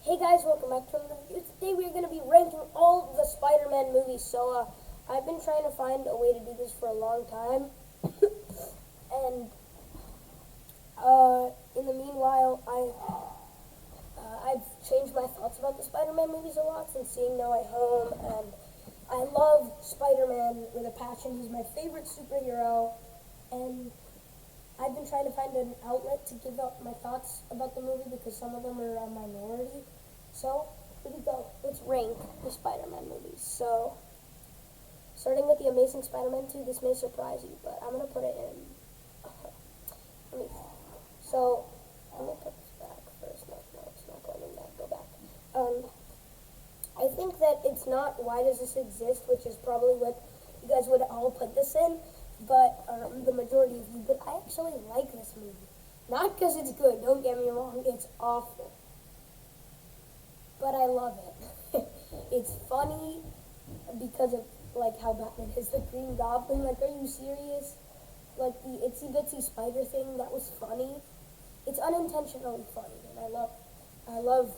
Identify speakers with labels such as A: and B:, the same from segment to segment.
A: Hey guys, welcome back to another video. Today we're going to be ranking all the Spider-Man movies. So, I've been trying to find a way to do this for a long time. And, in the meanwhile, I've changed my thoughts about the Spider-Man movies a lot since seeing No Way Home. And I love Spider-Man with a passion. He's my favorite superhero. And I've been trying to find an outlet to give out my thoughts about the movie because some of them are a minority. So, here we go. Let's rank the Spider-Man movies. So, starting with The Amazing Spider-Man 2, this may surprise you, but I'm going to put it in. Let me put this back first. No, it's not going in that. Go back. I think that it's not Why Does This Exist, which is probably what you guys would all put this in. But the majority of you, but I actually like this movie. Not because it's good, don't get me wrong, it's awful. But I love it. It's funny because of, like, how Batman is the Green Goblin. Like, are you serious? Like, the itsy bitsy spider thing, that was funny. It's unintentionally funny, and I love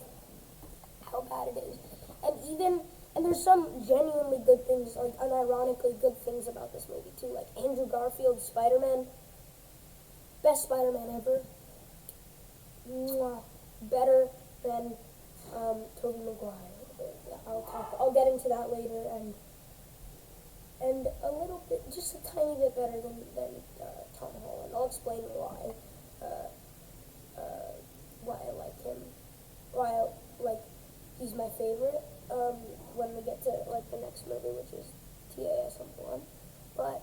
A: how bad it is. And there's some genuinely good things, like unironically good things about this movie too, like Andrew Garfield's Spider-Man, best Spider-Man ever, better than Tobey Maguire. I'll get into that later, and a little bit, just a tiny bit better than Tom Holland. I'll explain why I like him, he's my favorite. When we get to, like, the next movie, which is TAS1. But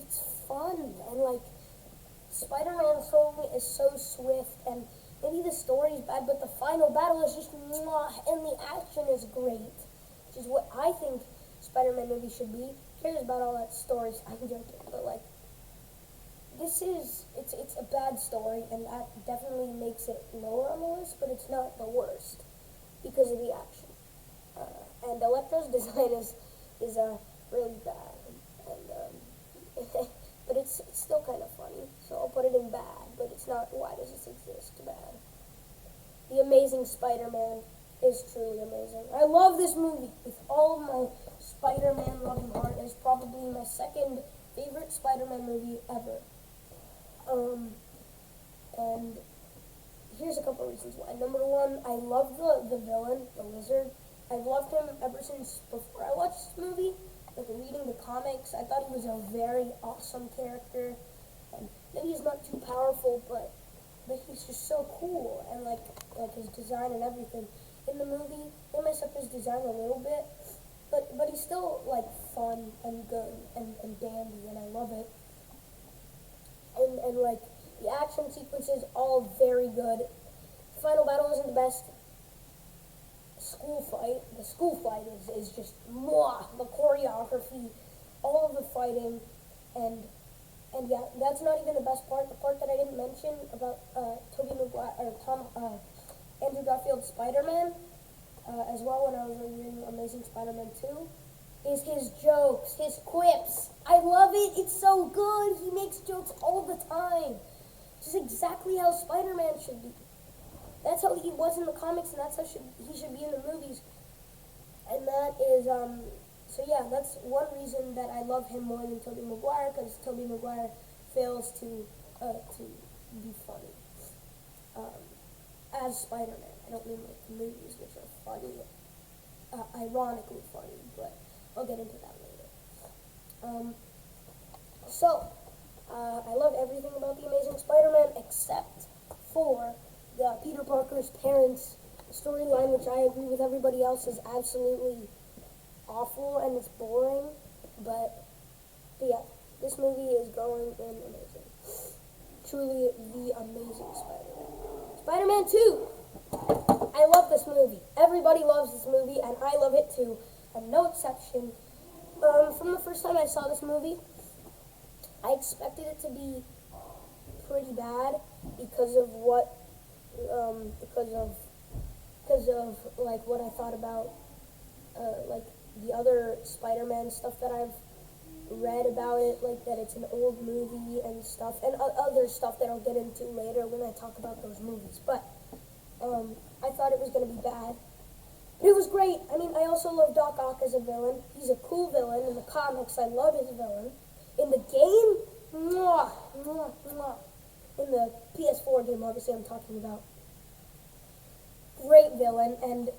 A: it's fun, and, like, Spider-Man is so swift, and maybe the story's bad, but the final battle is just mwah, and the action is great, which is what I think Spider-Man movie should be. Who cares about all that story? I'm joking, but, like, it's a bad story, and that definitely makes it lower on the list, but it's not the worst because of the action. And Electro's design is really bad, but it's still kind of funny, so I'll put it in bad, but it's not Why Does This Exist bad. The Amazing Spider-Man is truly amazing. I love this movie with all of my Spider-Man loving heart. It's probably my second favorite Spider-Man movie ever. And here's a couple reasons why. Number one, I love the villain, the Lizard. I've loved him ever since before I watched this movie. Like, reading the comics, I thought he was a very awesome character. And maybe he's not too powerful, but he's just so cool. And, like his design and everything. In the movie, they mess up his design a little bit. But he's still, like, fun and good and dandy, and I love it. And like, the action sequences, all very good. The final battle isn't the best. The school fight is just mwah, the choreography, all of the fighting, and yeah, that's not even the best part. The part that I didn't mention about Tobey Maguire, or Andrew Garfield's Spider-Man, as well, when I was reviewing Amazing Spider-Man 2, is his jokes, his quips. I love it. It's so good. He makes jokes all the time. This is exactly how Spider-Man should be. That's how he was in the comics, and that's how he should be in the movies. And that is, so yeah, that's one reason that I love him more than Tobey Maguire, because Tobey Maguire fails to be funny. As Spider-Man. I don't mean like the movies, which are funny, ironically funny, but I'll get into that later. I love everything about The Amazing Spider-Man except for the Peter Parker's parents storyline, which I agree with everybody else is absolutely awful and it's boring, but yeah, this movie is going in amazing. Truly the Amazing Spider-Man. Spider-Man 2! I love this movie. Everybody loves this movie, and I love it too. I'm no exception. From the first time I saw this movie, I expected it to be pretty bad because of like what I thought about like the other Spider-Man stuff that I've read about it, like that it's an old movie and stuff, and other stuff that I'll get into later when I talk about those movies. But I thought it was going to be bad. But it was great. I mean, I also love Doc Ock as a villain. He's a cool villain. In the comics, I love his villain. In the game, mwah, mwah, mwah. In the PS4 game, obviously, I'm talking about. Great villain, and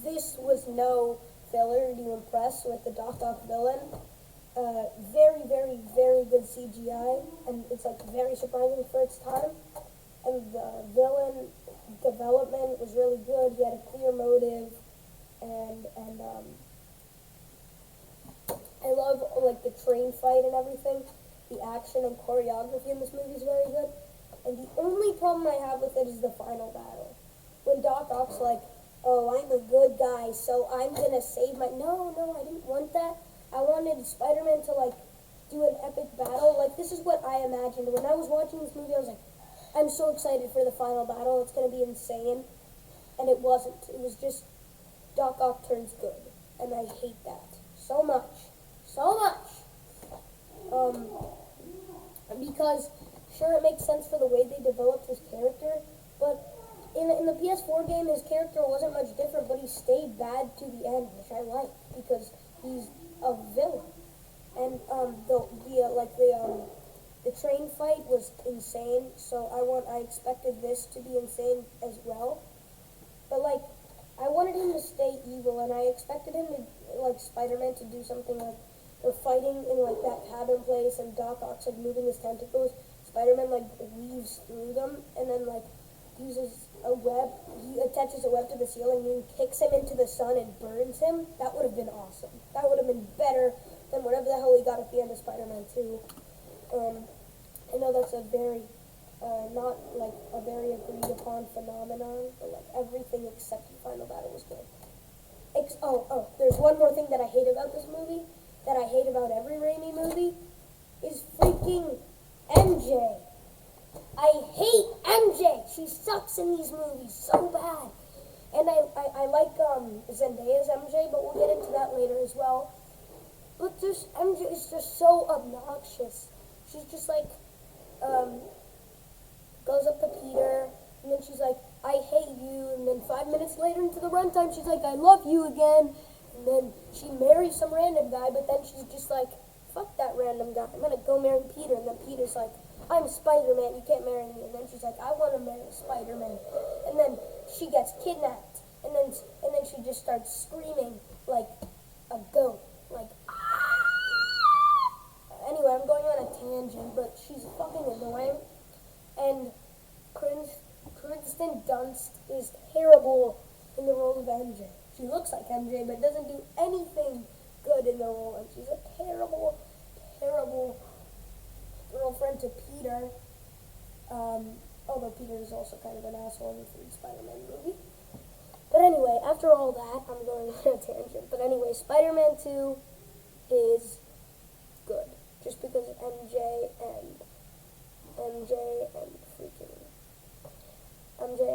A: this was no filler to impress with the Doc Ock villain. Very, very, very good CGI, and it's like very surprising for its time. And the villain development was really good. He had a clear motive, and I love like the train fight and everything. The action and choreography in this movie is very good. And the only problem I have with it is the final battle. When Doc Ock's like, oh, I'm a good guy, so I'm gonna save my... No, I didn't want that. I wanted Spider-Man to, like, do an epic battle. Like, this is what I imagined. When I was watching this movie, I was like, I'm so excited for the final battle. It's gonna be insane. And it wasn't. It was just Doc Ock turns good. And I hate that. So much. So much. Because, sure, it makes sense for the way they developed his character, but in the PS4 game, his character wasn't much different, but he stayed bad to the end, which I like, because he's a villain. And the train fight was insane, so I expected this to be insane as well. But like, I wanted him to stay evil, and I expected him to, like, Spider-Man to do something like, they're fighting in like that cabin place, and Doc Ock's like moving his tentacles. Spider-Man like weaves through them, and then like uses a web. He attaches a web to the ceiling and kicks him into the sun and burns him. That would have been awesome. That would have been better than whatever the hell he got at the end of Spider-Man 2. I know that's a very not like a very agreed upon phenomenon, but like everything except the final battle was good. There's one more thing that I hate about this movie, that I hate about every Raimi movie, is freaking MJ. I hate MJ. She sucks in these movies so bad. And I like Zendaya's MJ, but we'll get into that later as well. But this MJ is just so obnoxious. She's just like, goes up to Peter, and then she's like, I hate you, and then 5 minutes later into the runtime, she's like, I love you again. And then she marries some random guy, but then she's just like, fuck that random guy. I'm gonna go marry Peter. And then Peter's like, I'm Spider-Man, you can't marry me. And then she's like, I want to marry Spider-Man. And then she gets kidnapped. And then she just starts screaming like a goat. Like, ah! Anyway, I'm going on a tangent, but she's fucking annoying. And Kristen Dunst is terrible in the role of MJ. She looks like MJ, but doesn't do anything good in the role. And she's a terrible, terrible girlfriend to Peter. Although Peter is also kind of an asshole in the third Spider-Man movie. But anyway, after all that, I'm going on a tangent. But anyway, Spider-Man 2 is good. Just because MJ and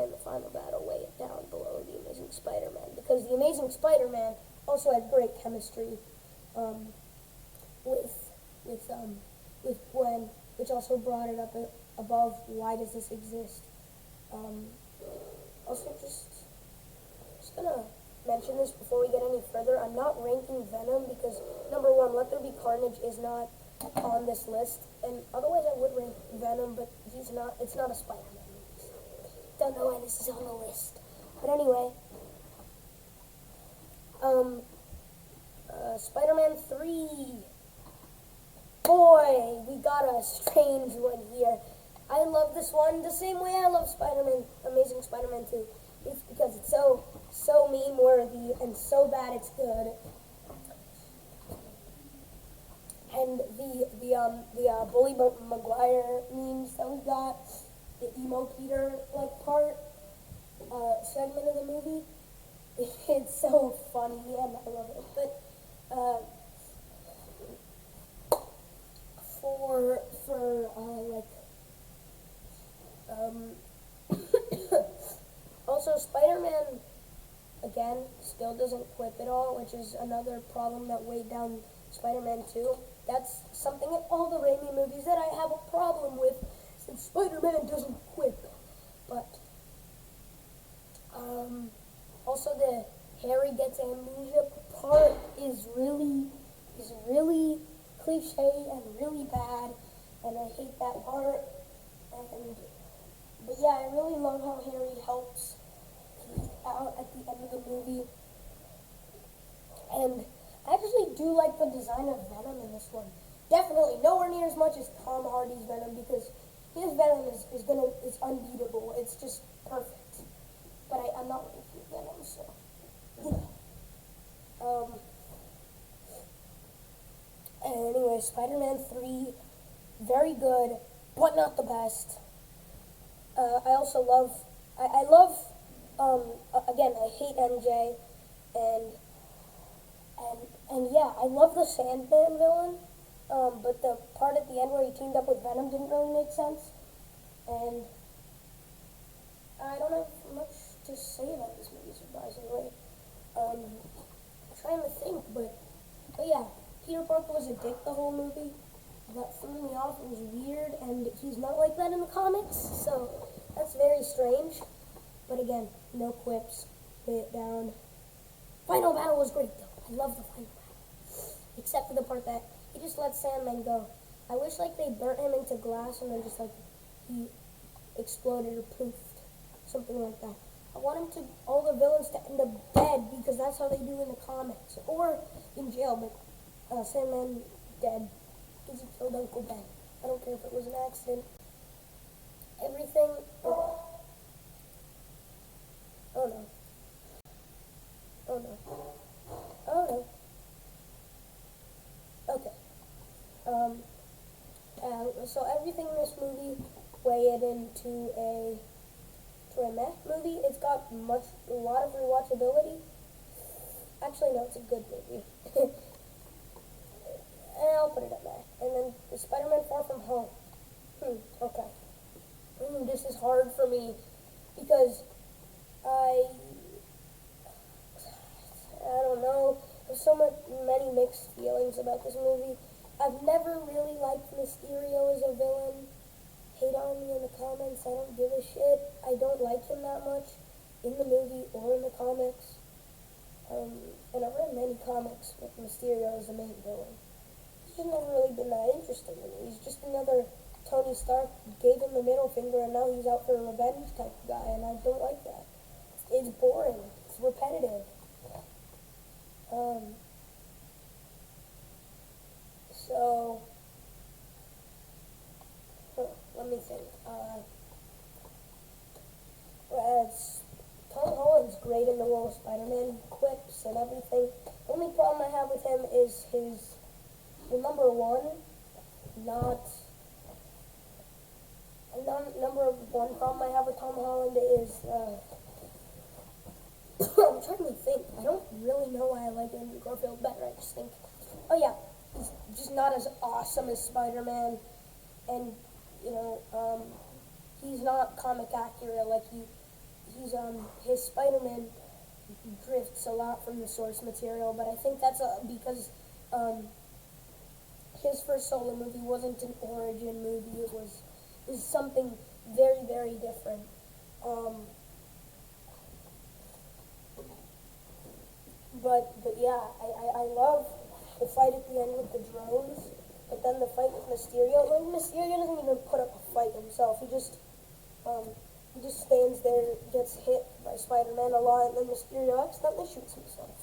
A: the final battle weigh it down below The Amazing Spider-Man, because The Amazing Spider-Man also had great chemistry with Gwen, which also brought it up above why does this exist. Also, just gonna mention this before we get any further. I'm not ranking Venom because, number one, Let There Be Carnage is not on this list, and otherwise I would rank Venom, but it's not a Spider-Man movie. So don't know why this is on the list. But anyway, Spider-Man 3. Boy, we got a strange one here. I love this one the same way I love Spider-Man, Amazing Spider-Man 2. It's because it's so meme-worthy and so bad it's good. And the Bully Maguire memes that we got, the emo Peter part segment of the movie, it's so funny and I love it. But also Spider-Man again still doesn't quip at all, which is another problem that weighed down Spider-Man 2. That's something in all the Raimi movies that I have a problem with, since Spider-Man doesn't quip. But, also the Harry gets amnesia part is really cliche and really bad, and I hate that part. But yeah, I really love how Harry helps Pete out at the end of the movie. And I actually do like the design of Venom in this one. Definitely nowhere near as much as Tom Hardy's Venom, because his Venom is unbeatable. It's just perfect. But I'm not ready for Venom, so anyway, Spider-Man 3, very good, but not the best. I also love, I love, again, I hate MJ, and yeah, I love the Sandman villain, but the part at the end where he teamed up with Venom didn't really make sense, and I don't have much to say about this movie, surprisingly. I'm trying to think, but yeah, Peter Parker was a dick the whole movie. That threw me off. It was weird, and he's not like that in the comics, so that's very strange. But again, no quips, lay it down. Final battle was great, though. I love the final battle, except for the part that he just let Sandman go. I wish like they burnt him into glass and then just like he exploded or poofed, something like that. I want him to, all the villains to end up dead, because that's how they do in the comics, or in jail. But Sandman dead because he killed Uncle Ben. I don't care if it was an accident. Everything. Oh no. Oh no. Oh no. Okay. So everything in this movie weighed into a meh movie. It's got a lot of rewatchability. Actually, no, it's a good movie. I'll put it at meh. And then the Spider-Man Far From Home. Okay. This is hard for me because I don't know. There's so many mixed feelings about this movie. I've never really liked Mysterio as a villain. Hate on me in the comments. I don't give a shit. I don't like him that much in the movie or in the comics. And I've read many comics with Mysterio as the main villain. He's just never really been that interesting to me. He's just another Tony Stark gave him the middle finger and now he's out for a revenge type of guy, and I don't like that. It's boring. It's repetitive. So, let me think. Tom Holland's great in the role of Spider-Man, quips and everything. The only problem I have with him is number one problem I have with Tom Holland is, I'm trying to think. I don't really know why I like Andrew Garfield better. I just think, oh yeah, he's just not as awesome as Spider-Man, and he's not comic accurate. Like his Spider-Man drifts a lot from the source material, but I think that's because his first solo movie wasn't an origin movie. It was something very, very different. But yeah, I love the fight at the end with the drones, but then the fight with Mysterio. Mysterio doesn't even put up a fight himself. He just stands there, gets hit by Spider-Man a lot, and then Mysterio accidentally shoots himself.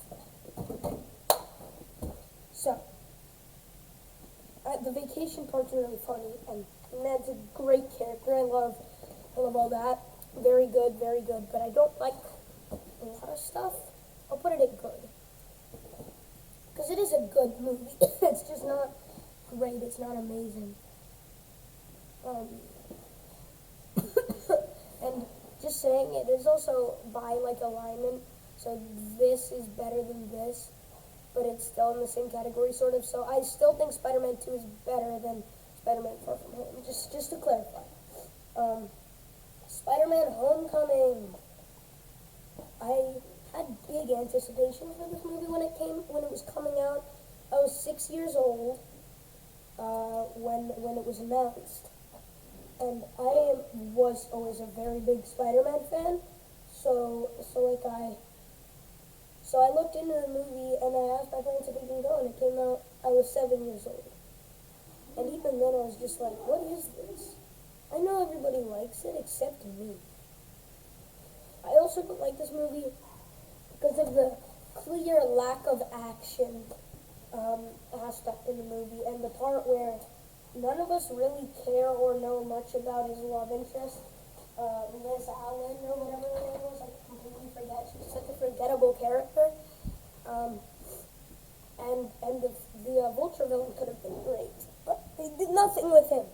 A: So, the vacation part's really funny, and Ned's a great character. I love all that. Very good, but I don't like a lot of stuff. I'll put it at good, because it is a good movie. It's just not great. It's not amazing. And just saying, it is also by alignment. So this is better than this, but it's still in the same category, sort of. So I still think Spider-Man 2 is better than Spider-Man Far From Home. Just to clarify. Spider-Man Homecoming. I had big anticipation for this movie when it was coming out. I was 6 years old when it was announced, and was always a very big Spider-Man fan. So I looked into the movie and I asked my parents if we can go, and it came out. I was 7 years old, and even then I was just like, "What is this? I know everybody likes it except me." I also don't like this movie because of the clear lack of action aspect in the movie, and the part where none of us really care or know much about his love interest, Liz Allen or whatever her name was. I completely forget. She's such a forgettable character. And the Vulture villain could have been great, but they did nothing with him.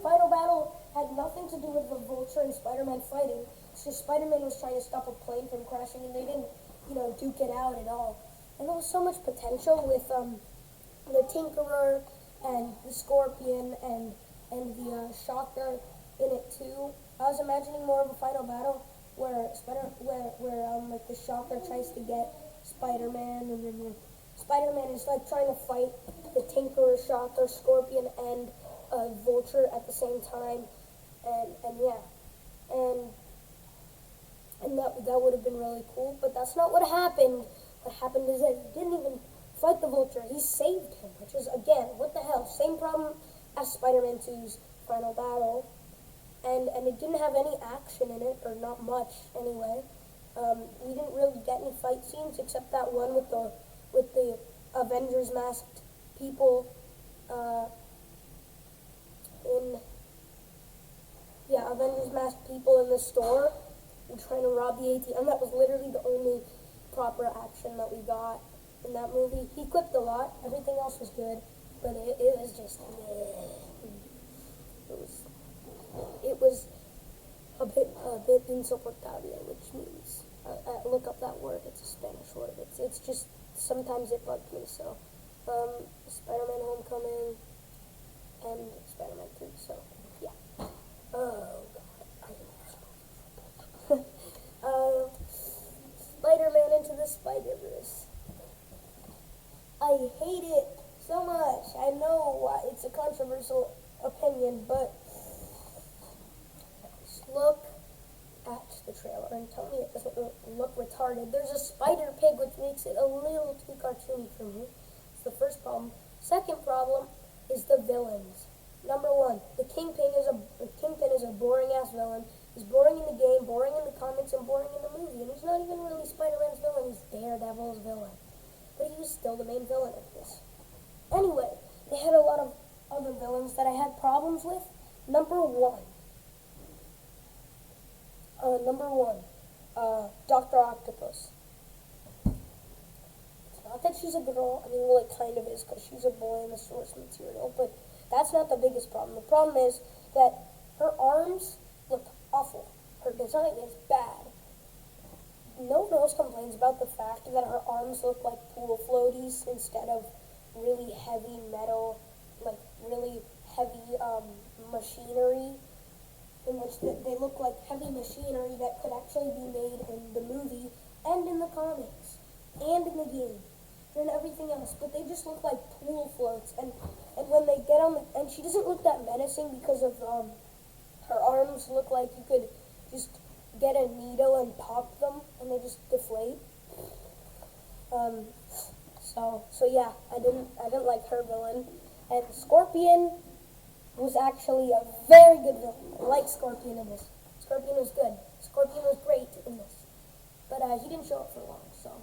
A: Final battle had nothing to do with the Vulture and Spider-Man fighting. It's just Spider-Man was trying to stop a plane from crashing, and they didn't, duke it out at all. And there was so much potential with the Tinkerer and the Scorpion and the Shocker in it too. I was imagining more of a final battle where like the Shocker tries to get Spider-Man, and then Spider-Man is like trying to fight the Tinkerer, Shocker, Scorpion, and Vulture at the same time, and that would have been really cool. But that's not what happened. What happened is that he didn't even fight the Vulture. He saved him, which is, again, what the hell? Same problem as Spider-Man 2's final battle. And it didn't have any action in it, or not much anyway. We didn't really get any fight scenes except that one with the Avengers masked people Avengers masked people in the store and trying to rob the ATM. That was literally the only proper action that we got in that movie. He quipped a lot. Everything else was good, but it was just it was a bit insoportable, which means look up that word. It's a Spanish word. It's just sometimes it bugged me. So Spider-Man Homecoming and Spider-Man 3. So yeah. Oh God, I hate this movie. Spider-Man Into the Spider-Verse. I hate it so much. I know why it's a controversial opinion, but just look at the trailer and tell me it doesn't look retarded. There's a spider pig, which makes it a little too cartoony for me. It's the first problem. Second problem is the villains. Number one, the Kingpin is a boring ass villain. He's boring in the game, boring in the comics, and boring in the movie. And he's not even really Spider-Man's villain. He's Daredevil's villain. But he was still the main villain of this. Anyway, they had a lot of other villains that I had problems with. Number one, Dr. Octopus. It's not that she's a girl. I mean, well, it kind of is because she's a boy in the source material, but that's not the biggest problem. The problem is that her arms look awful. Her design is bad. No one else complains about the fact that her arms look like pool floaties instead of really heavy metal, like really heavy machinery, in which they look like heavy machinery that could actually be made in the movie and in the comics and in the game and everything else. But they just look like pool floats, and when they get on and she doesn't look that menacing because of her arms look like you could just get a needle and pop them and they just deflate. So yeah, I didn't like her villain. And Scorpion was actually a very good villain. I like Scorpion in this. Scorpion was good. Scorpion was great in this. But he didn't show up for long, so.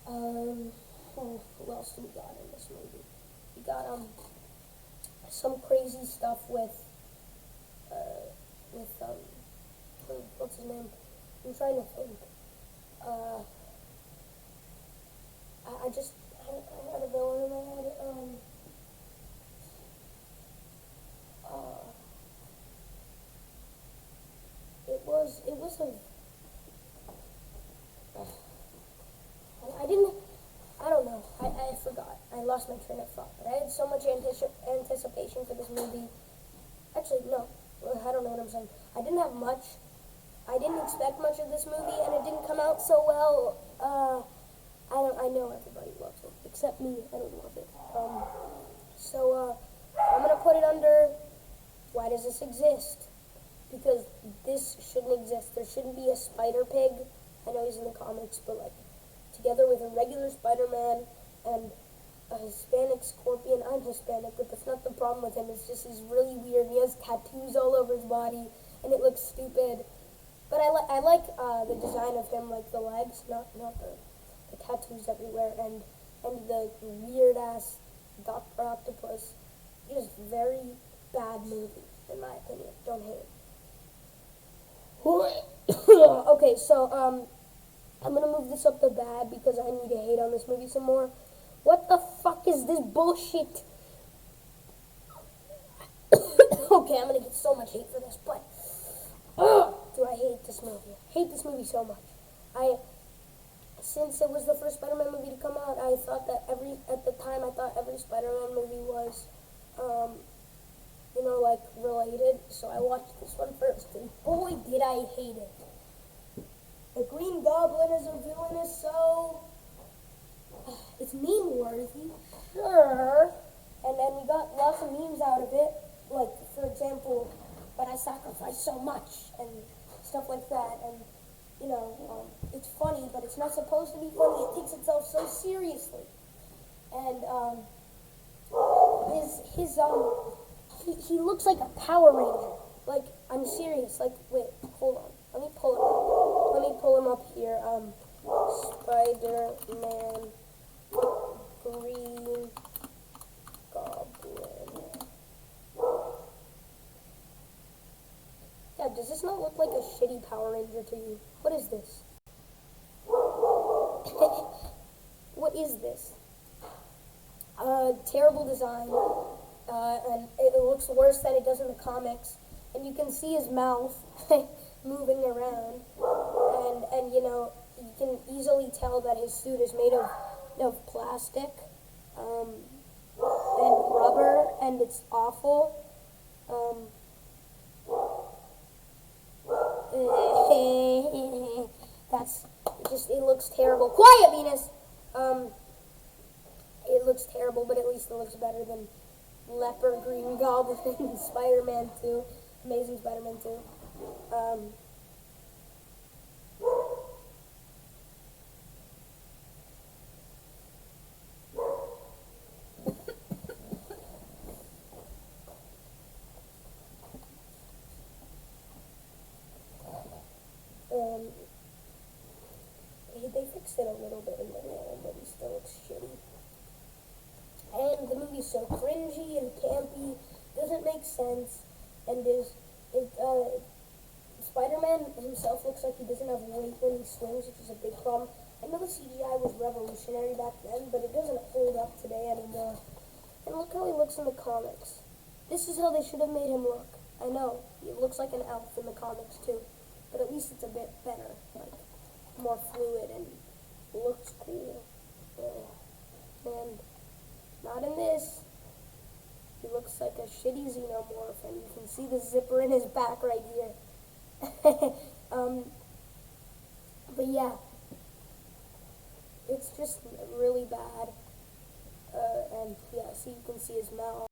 A: Who else do we got in this movie? We got some crazy stuff with what's his name? I'm trying to think. I had a villain in my head. It was a. I don't know. I forgot. I lost my train of thought. But I had so much anticipation for this movie. Actually, no. I don't know what I'm saying. I didn't have much. I didn't expect much of this movie, and it didn't come out so well. I know everybody loves it, except me. I don't love it. I'm gonna put it under, why does this exist? Because this shouldn't exist. There shouldn't be a spider pig. I know he's in the comics, but like, together with a regular Spider-Man and a Hispanic scorpion. I'm Hispanic, but that's not the problem with him. It's just he's really weird. He has tattoos all over his body, and it looks stupid. But I like the design of him, like the legs, not the tattoos everywhere, and the weird ass Dr. Octopus. Just very bad movie, in my opinion. Don't hate it. Okay, so I'm gonna move this up to bad because I need to hate on this movie some more. What the fuck is this bullshit? Okay, I'm gonna get so much hate for this, but do I hate this movie? I hate this movie so much. Since it was the first Spider-Man movie to come out, I thought that at the time I thought every Spider-Man movie was, like related. So I watched this one first, and boy, did I hate it. The Green Goblin as a villain is so, it's meme-worthy, sure. And then we got lots of memes out of it, like, for example, but I sacrificed so much, and stuff like that, and, it's funny, but it's not supposed to be funny. It takes itself so seriously. And, he looks like a Power Ranger. Like, I'm serious. Like, wait, hold on. Let me pull him up here. Spider-Man Green Goblin. Yeah, does this not look like a shitty Power Ranger to you? What is this? What is this? Terrible design. And it looks worse than it does in the comics. And you can see his mouth moving around. And you can easily tell that his suit is made of plastic and rubber, and it's awful. It looks terrible. Quiet, Venus! It looks terrible, but at least it looks better than Leopard Green Goblin and Spider-Man 2. Amazing Spider-Man 2. They fixed it a little bit in the end, but he still looks shitty. And the movie's so cringy and campy, doesn't make sense, and Spider-Man himself looks like he doesn't have weight when he swings, which is a big problem. I know the CGI was revolutionary back then, but it doesn't hold up today anymore. And look how he looks in the comics. This is how they should have made him look. I know, he looks like an elf in the comics too, but at least it's a bit better, like more fluid and looks cool. And not in this. He looks like a shitty xenomorph, and you can see the zipper in his back right here. But yeah, it's just really bad. And yeah, so you can see his mouth.